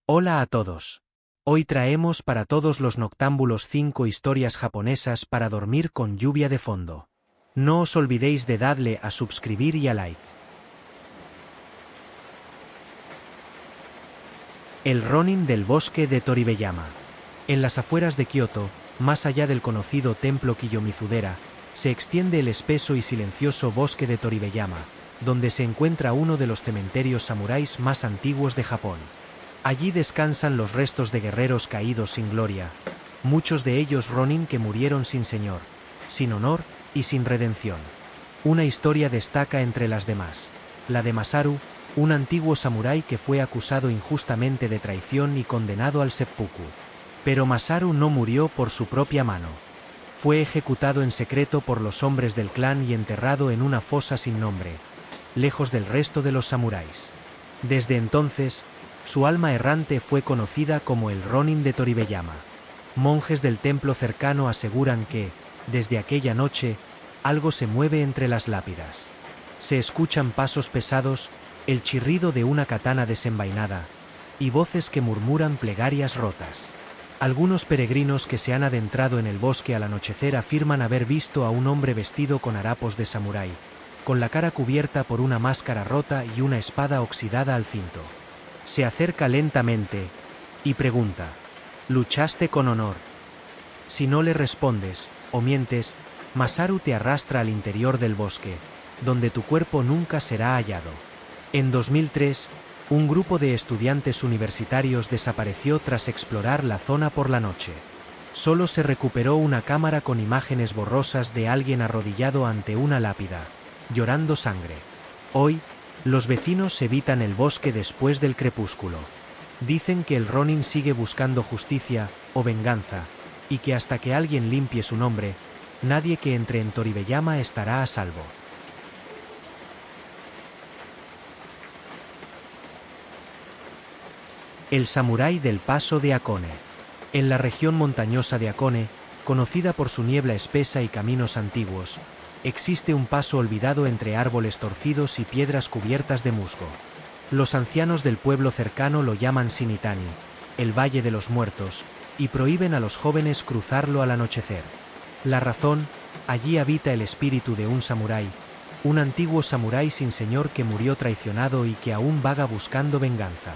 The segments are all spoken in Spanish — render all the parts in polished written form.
Hola a todos. Hoy traemos para todos los noctámbulos 5 historias japonesas para dormir con lluvia de fondo. No os olvidéis de darle a suscribir y a like. El Ronin del bosque de Toribeyama. En las afueras de Kioto, más allá del conocido templo Kiyomizudera, se extiende el espeso y silencioso bosque de Toribeyama, donde se encuentra uno de los cementerios samuráis más antiguos de Japón. Allí descansan los restos de guerreros caídos sin gloria, muchos de ellos Ronin que murieron sin señor, sin honor y sin redención. Una historia destaca entre las demás, la de Masaru, un antiguo samurái que fue acusado injustamente de traición y condenado al seppuku. Pero Masaru no murió por su propia mano. Fue ejecutado en secreto por los hombres del clan y enterrado en una fosa sin nombre, lejos del resto de los samuráis. Desde entonces, su alma errante fue conocida como el Ronin de Toribeyama. Monjes del templo cercano aseguran que, desde aquella noche, algo se mueve entre las lápidas. Se escuchan pasos pesados, el chirrido de una katana desenvainada, y voces que murmuran plegarias rotas. Algunos peregrinos que se han adentrado en el bosque al anochecer afirman haber visto a un hombre vestido con harapos de samurái, con la cara cubierta por una máscara rota y una espada oxidada al cinto. Se acerca lentamente y pregunta: ¿luchaste con honor? Si no le respondes, o mientes, Masaru te arrastra al interior del bosque, donde tu cuerpo nunca será hallado. En 2003, un grupo de estudiantes universitarios desapareció tras explorar la zona por la noche. Solo se recuperó una cámara con imágenes borrosas de alguien arrodillado ante una lápida, llorando sangre. Hoy, los vecinos evitan el bosque después del crepúsculo. Dicen que el Ronin sigue buscando justicia o venganza, y que hasta que alguien limpie su nombre, nadie que entre en Toribeyama estará a salvo. El samurái del paso de Hakone. En la región montañosa de Hakone, conocida por su niebla espesa y caminos antiguos, existe un paso olvidado entre árboles torcidos y piedras cubiertas de musgo. Los ancianos del pueblo cercano lo llaman Shinitani, el Valle de los Muertos, y prohíben a los jóvenes cruzarlo al anochecer. La razón: allí habita el espíritu de un samurái, un antiguo samurái sin señor que murió traicionado y que aún vaga buscando venganza.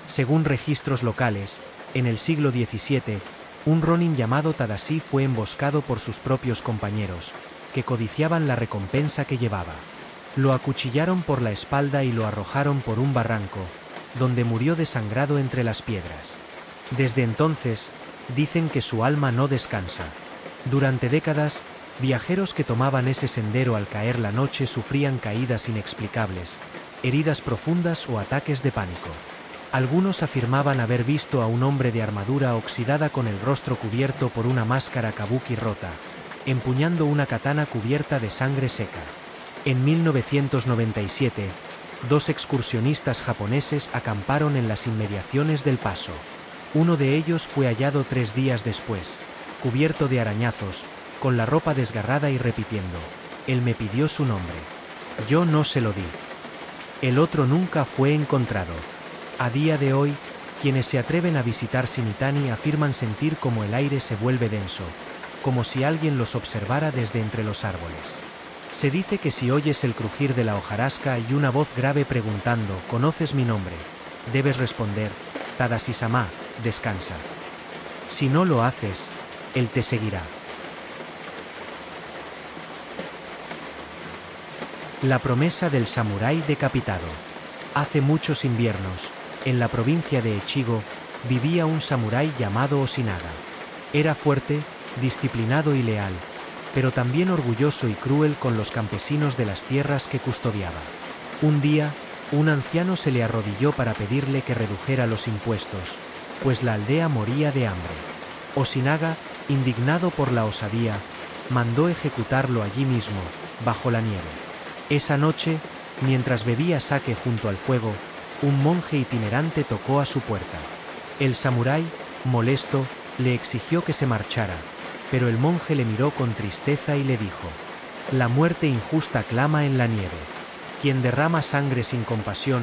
Según registros locales, en el siglo XVII, un Ronin llamado Tadashi fue emboscado por sus propios compañeros, que codiciaban la recompensa que llevaba. Lo acuchillaron por la espalda y lo arrojaron por un barranco, donde murió desangrado entre las piedras. Desde entonces, dicen que su alma no descansa. Durante décadas, viajeros que tomaban ese sendero al caer la noche sufrían caídas inexplicables, heridas profundas o ataques de pánico. Algunos afirmaban haber visto a un hombre de armadura oxidada con el rostro cubierto por una máscara kabuki rota, empuñando una katana cubierta de sangre seca. En 1997, 2 excursionistas japoneses acamparon en las inmediaciones del paso. Uno de ellos fue hallado 3 días después, cubierto de arañazos, con la ropa desgarrada y repitiendo: «Él me pidió su nombre. Yo no se lo di». El otro nunca fue encontrado. A día de hoy, quienes se atreven a visitar Shinitani afirman sentir como el aire se vuelve denso, como si alguien los observara desde entre los árboles. Se dice que si oyes el crujir de la hojarasca y una voz grave preguntando: «¿Conoces mi nombre?», debes responder: «Tadashi-sama, descansa». Si no lo haces, él te seguirá. La promesa del samurái decapitado. Hace muchos inviernos, en la provincia de Echigo, vivía un samurái llamado Oshinaga. Era fuerte, disciplinado y leal, pero también orgulloso y cruel con los campesinos de las tierras que custodiaba. Un día, un anciano se le arrodilló para pedirle que redujera los impuestos, pues la aldea moría de hambre. Oshinaga, indignado por la osadía, mandó ejecutarlo allí mismo, bajo la nieve. Esa noche, mientras bebía sake junto al fuego, un monje itinerante tocó a su puerta. El samurái, molesto, le exigió que se marchara, pero el monje le miró con tristeza y le dijo: «La muerte injusta clama en la nieve. Quien derrama sangre sin compasión,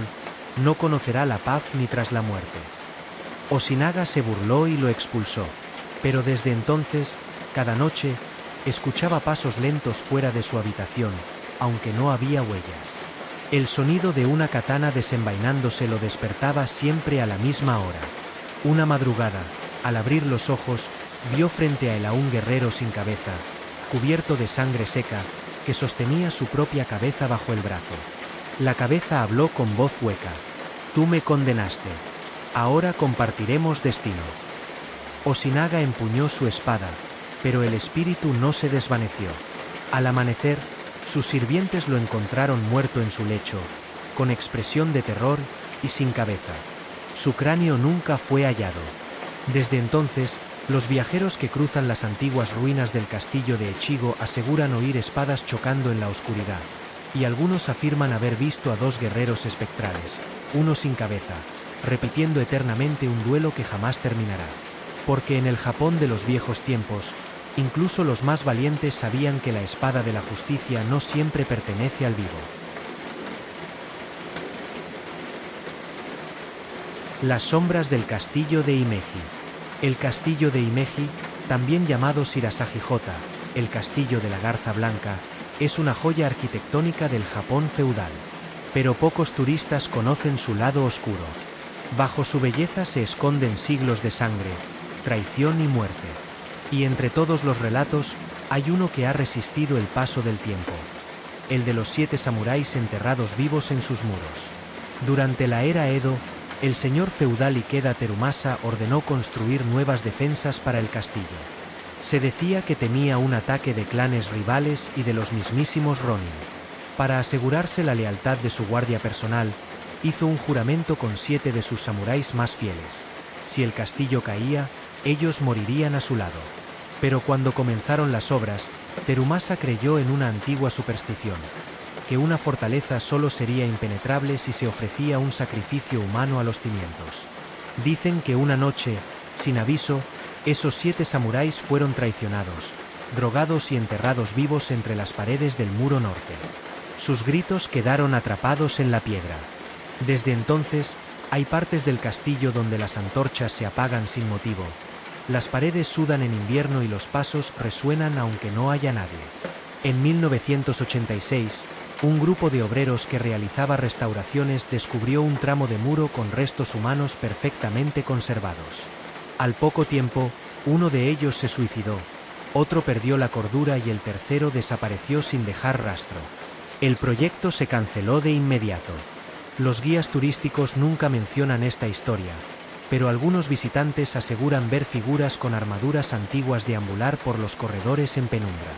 no conocerá la paz ni tras la muerte». Osinaga se burló y lo expulsó. Pero desde entonces, cada noche, escuchaba pasos lentos fuera de su habitación, aunque no había huellas. El sonido de una katana desenvainándose lo despertaba siempre a la misma hora. Una madrugada, al abrir los ojos, vio frente a él a un guerrero sin cabeza, cubierto de sangre seca, que sostenía su propia cabeza bajo el brazo. La cabeza habló con voz hueca. «Tú me condenaste. Ahora compartiremos destino». Osinaga empuñó su espada, pero el espíritu no se desvaneció. Al amanecer, sus sirvientes lo encontraron muerto en su lecho, con expresión de terror y sin cabeza. Su cráneo nunca fue hallado. Desde entonces, los viajeros que cruzan las antiguas ruinas del castillo de Echigo aseguran oír espadas chocando en la oscuridad, y algunos afirman haber visto a dos guerreros espectrales, uno sin cabeza, repitiendo eternamente un duelo que jamás terminará. Porque en el Japón de los viejos tiempos, incluso los más valientes sabían que la espada de la justicia no siempre pertenece al vivo. Las sombras del castillo de Himeji. El castillo de Himeji, también llamado Shirasagi-Jota, el castillo de la Garza Blanca, es una joya arquitectónica del Japón feudal. Pero pocos turistas conocen su lado oscuro. Bajo su belleza se esconden siglos de sangre, traición y muerte. Y entre todos los relatos, hay uno que ha resistido el paso del tiempo. El de los 7 samuráis enterrados vivos en sus muros. Durante la era Edo, el señor feudal Ikeda Terumasa ordenó construir nuevas defensas para el castillo. Se decía que temía un ataque de clanes rivales y de los mismísimos Ronin. Para asegurarse la lealtad de su guardia personal, hizo un juramento con 7 de sus samuráis más fieles. Si el castillo caía, ellos morirían a su lado. Pero cuando comenzaron las obras, Terumasa creyó en una antigua superstición, que una fortaleza solo sería impenetrable si se ofrecía un sacrificio humano a los cimientos. Dicen que una noche, sin aviso, esos 7 samuráis fueron traicionados, drogados y enterrados vivos entre las paredes del muro norte. Sus gritos quedaron atrapados en la piedra. Desde entonces, hay partes del castillo donde las antorchas se apagan sin motivo. Las paredes sudan en invierno y los pasos resuenan aunque no haya nadie. En 1986, un grupo de obreros que realizaba restauraciones descubrió un tramo de muro con restos humanos perfectamente conservados. Al poco tiempo, uno de ellos se suicidó, otro perdió la cordura y el tercero desapareció sin dejar rastro. El proyecto se canceló de inmediato. Los guías turísticos nunca mencionan esta historia, pero algunos visitantes aseguran ver figuras con armaduras antiguas deambular por los corredores en penumbra.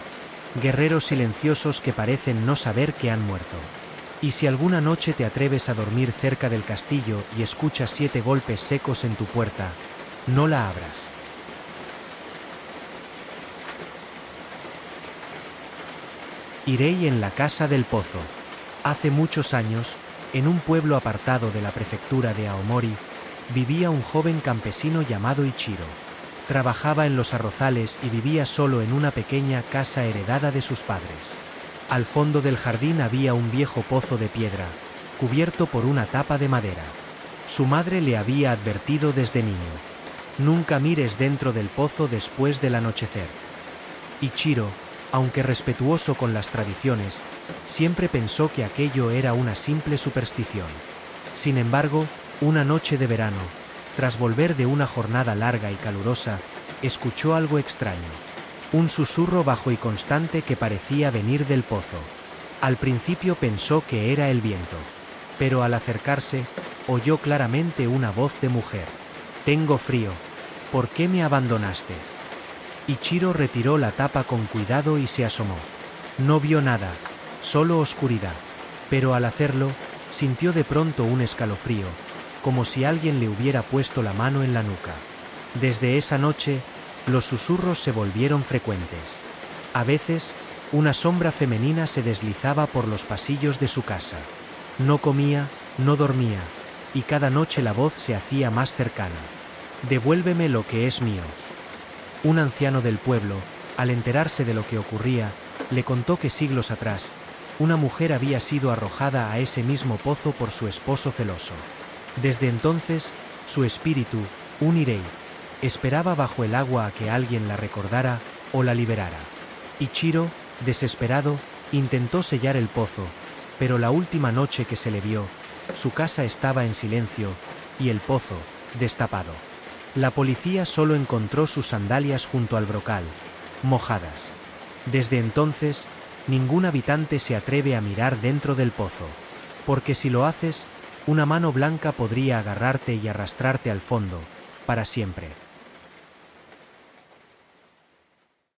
Guerreros silenciosos que parecen no saber que han muerto. Y si alguna noche te atreves a dormir cerca del castillo y escuchas 7 golpes secos en tu puerta, no la abras. Irei en la casa del pozo. Hace muchos años, en un pueblo apartado de la prefectura de Aomori, vivía un joven campesino llamado Ichiro. Trabajaba en los arrozales y vivía solo en una pequeña casa heredada de sus padres. Al fondo del jardín había un viejo pozo de piedra, cubierto por una tapa de madera. Su madre le había advertido desde niño: nunca mires dentro del pozo después del anochecer. Ichiro, aunque respetuoso con las tradiciones, siempre pensó que aquello era una simple superstición. Sin embargo, una noche de verano, tras volver de una jornada larga y calurosa, escuchó algo extraño. Un susurro bajo y constante que parecía venir del pozo. Al principio pensó que era el viento, pero al acercarse, oyó claramente una voz de mujer. «Tengo frío. ¿Por qué me abandonaste?» Ichiro retiró la tapa con cuidado y se asomó. No vio nada, solo oscuridad. Pero al hacerlo, sintió de pronto un escalofrío, como si alguien le hubiera puesto la mano en la nuca. Desde esa noche, los susurros se volvieron frecuentes. A veces, una sombra femenina se deslizaba por los pasillos de su casa. No comía, no dormía, y cada noche la voz se hacía más cercana. «Devuélveme lo que es mío». Un anciano del pueblo, al enterarse de lo que ocurría, le contó que siglos atrás, una mujer había sido arrojada a ese mismo pozo por su esposo celoso. Desde entonces, su espíritu, Un Irei esperaba bajo el agua a que alguien la recordara o la liberara. Ichiro, desesperado, intentó sellar el pozo, pero la última noche que se le vio, su casa estaba en silencio y el pozo, destapado. La policía solo encontró sus sandalias junto al brocal, mojadas. Desde entonces, ningún habitante se atreve a mirar dentro del pozo, porque si lo haces, una mano blanca podría agarrarte y arrastrarte al fondo, para siempre.